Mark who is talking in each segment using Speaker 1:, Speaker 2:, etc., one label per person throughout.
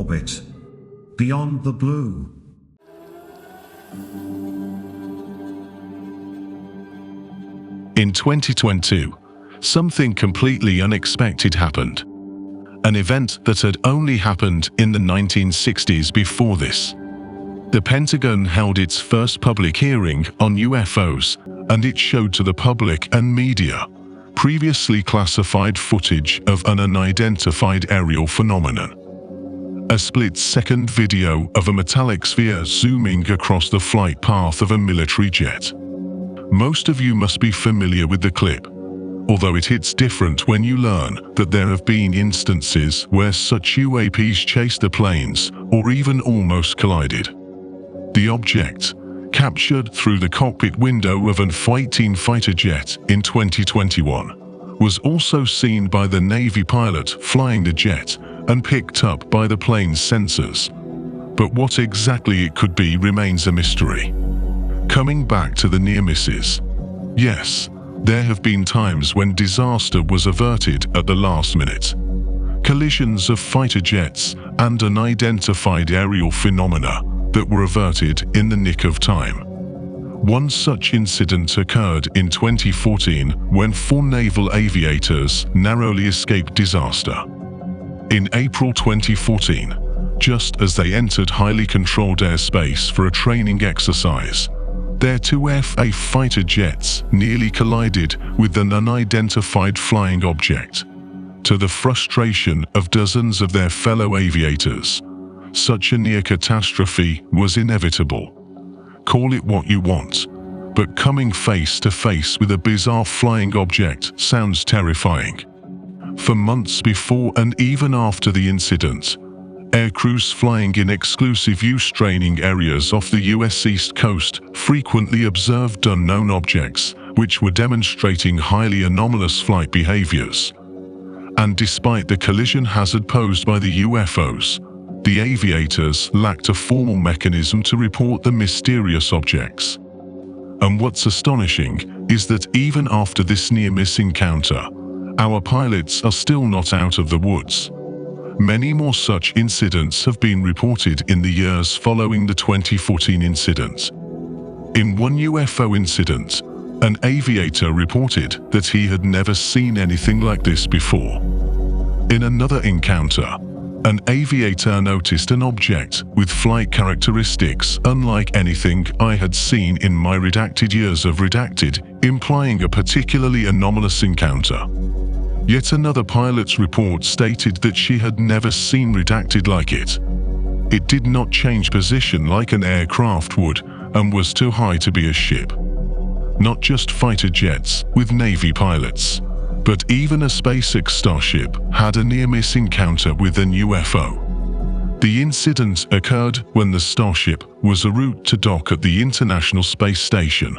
Speaker 1: orbit. Beyond the blue.
Speaker 2: In 2022, something completely unexpected happened. An event that had only happened in the 1960s before this. The Pentagon held its first public hearing on UFOs, and it showed to the public and media previously classified footage of an unidentified aerial phenomenon. A split-second video of a metallic sphere zooming across the flight path of a military jet. Most of you must be familiar with the clip, although it hits different when you learn that there have been instances where such UAPs chased the planes or even almost collided. The object, captured through the cockpit window of an F-18 fighter jet in 2021, was also seen by the Navy pilot flying the jet and picked up by the plane's sensors. But what exactly it could be remains a mystery. Coming back to the near misses. Yes, there have been times when disaster was averted at the last minute. Collisions of fighter jets and unidentified aerial phenomena that were averted in the nick of time. One such incident occurred in 2014 when 4 naval aviators narrowly escaped disaster. In April 2014, just as they entered highly controlled airspace for a training exercise, their 2 F-A fighter jets nearly collided with an unidentified flying object. To the frustration of dozens of their fellow aviators, such a near catastrophe was inevitable. Call it what you want, but coming face to face with a bizarre flying object sounds terrifying. For months before and even after the incident, aircrews flying in exclusive use training areas off the US East Coast frequently observed unknown objects which were demonstrating highly anomalous flight behaviors. And despite the collision hazard posed by the UFOs, the aviators lacked a formal mechanism to report the mysterious objects. And what's astonishing is that even after this near-miss encounter, our pilots are still not out of the woods. Many more such incidents have been reported in the years following the 2014 incident. In one UFO incident, an aviator reported that he had never seen anything like this before. In another encounter, an aviator noticed an object with flight characteristics unlike anything I had seen in my redacted years of redacted, implying a particularly anomalous encounter. Yet another pilot's report stated that she had never seen redacted like it. It did not change position like an aircraft would and was too high to be a ship. Not just fighter jets with Navy pilots, but even a SpaceX Starship had a near-miss encounter with an UFO. The incident occurred when the Starship was en route to dock at the International Space Station.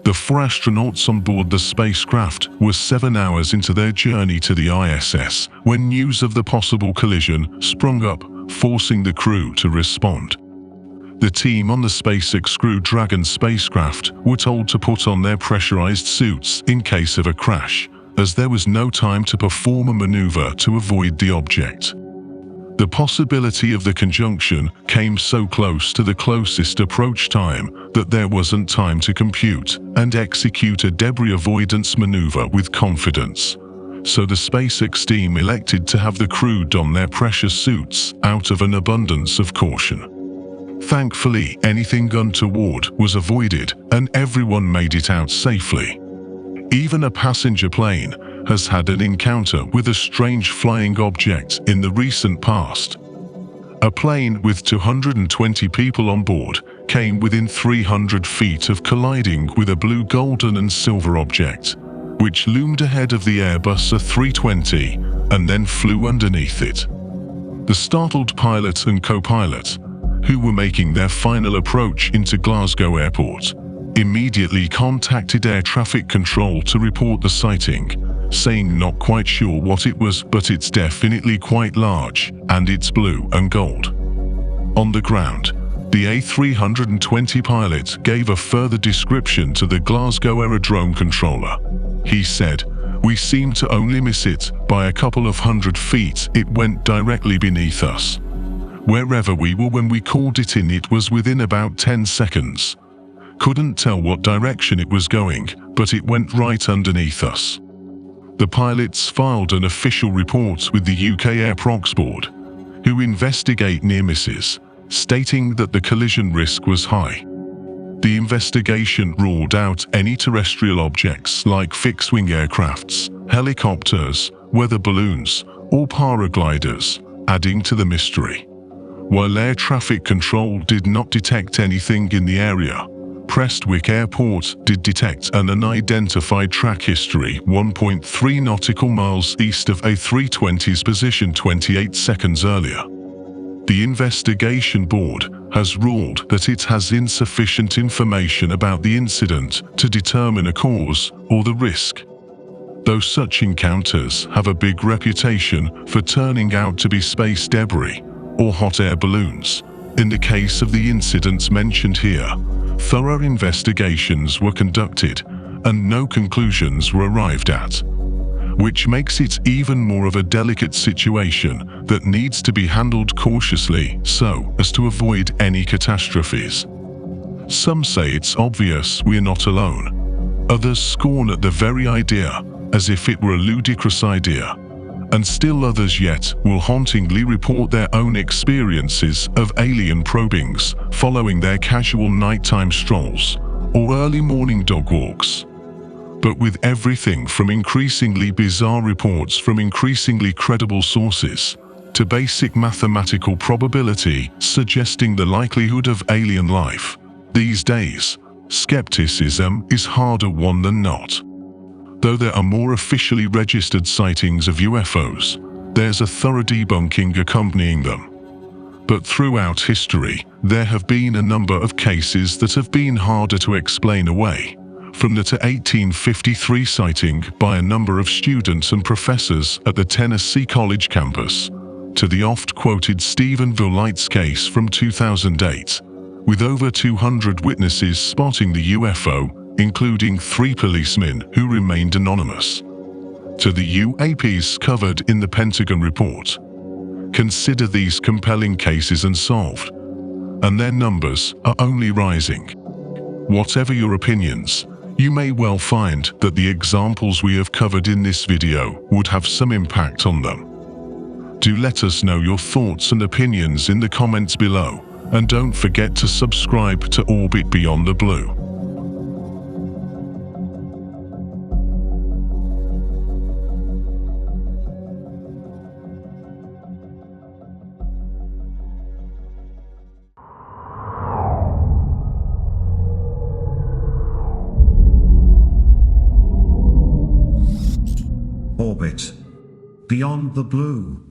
Speaker 2: The 4 astronauts on board the spacecraft were 7 hours into their journey to the ISS when news of the possible collision sprung up, forcing the crew to respond. The team on the SpaceX Crew Dragon spacecraft were told to put on their pressurized suits in case of a crash, as there was no time to perform a maneuver to avoid the object. The possibility of the conjunction came so close to the closest approach time that there wasn't time to compute and execute a debris avoidance maneuver with confidence. So the SpaceX team elected to have the crew don their pressure suits out of an abundance of caution. Thankfully, anything untoward was avoided and everyone made it out safely. Even a passenger plane has had an encounter with a strange flying object in the recent past. A plane with 220 people on board came within 300 feet of colliding with a blue, golden and silver object, which loomed ahead of the Airbus A320 and then flew underneath it. The startled pilot and co-pilot, who were making their final approach into Glasgow Airport, immediately contacted air traffic control to report the sighting, saying not quite sure what it was, but it's definitely quite large and it's blue and gold. On the ground, the A320 pilot gave a further description to the Glasgow aerodrome controller. He said, "We seem to only miss it by a couple of 100 feet. It went directly beneath us." Wherever we were when we called it in, it was within about 10 seconds. Couldn't tell what direction it was going, but it went right underneath us. The pilots filed an official report with the UK Air Prox Board, who investigate near misses, stating that the collision risk was high. The investigation ruled out any terrestrial objects like fixed-wing aircrafts, helicopters, weather balloons, or paragliders, adding to the mystery. While air traffic control did not detect anything in the area, Prestwick Airport did detect an unidentified track history 1.3 nautical miles east of A320's position 28 seconds earlier. The investigation board has ruled that it has insufficient information about the incident to determine a cause or the risk. Though such encounters have a big reputation for turning out to be space debris or hot air balloons, in the case of the incidents mentioned here, thorough investigations were conducted and no conclusions were arrived at, which makes it even more of a delicate situation that needs to be handled cautiously so as to avoid any catastrophes. Some say it's obvious we're not alone. Others scorn at the very idea as if it were a ludicrous idea. And still others yet will hauntingly report their own experiences of alien probings following their casual nighttime strolls or early morning dog walks. But with everything from increasingly bizarre reports from increasingly credible sources to basic mathematical probability suggesting the likelihood of alien life, these days, skepticism is harder won than not. Though there are more officially registered sightings of UFOs, there's a thorough debunking accompanying them. But throughout history, there have been a number of cases that have been harder to explain away, from the 1853 sighting by a number of students and professors at the Tennessee College campus, to the oft-quoted Stephenville Lights case from 2008, with over 200 witnesses spotting the UFO, including 3 policemen who remained anonymous, to the UAPs covered in the Pentagon report. Consider these compelling cases unsolved, and their numbers are only rising. Whatever your opinions, you may well find that the examples we have covered in this video would have some impact on them. Do let us know your thoughts and opinions in the comments below, and don't forget to subscribe to Orbit Beyond the Blue.
Speaker 1: Orbit Beyond the Blue.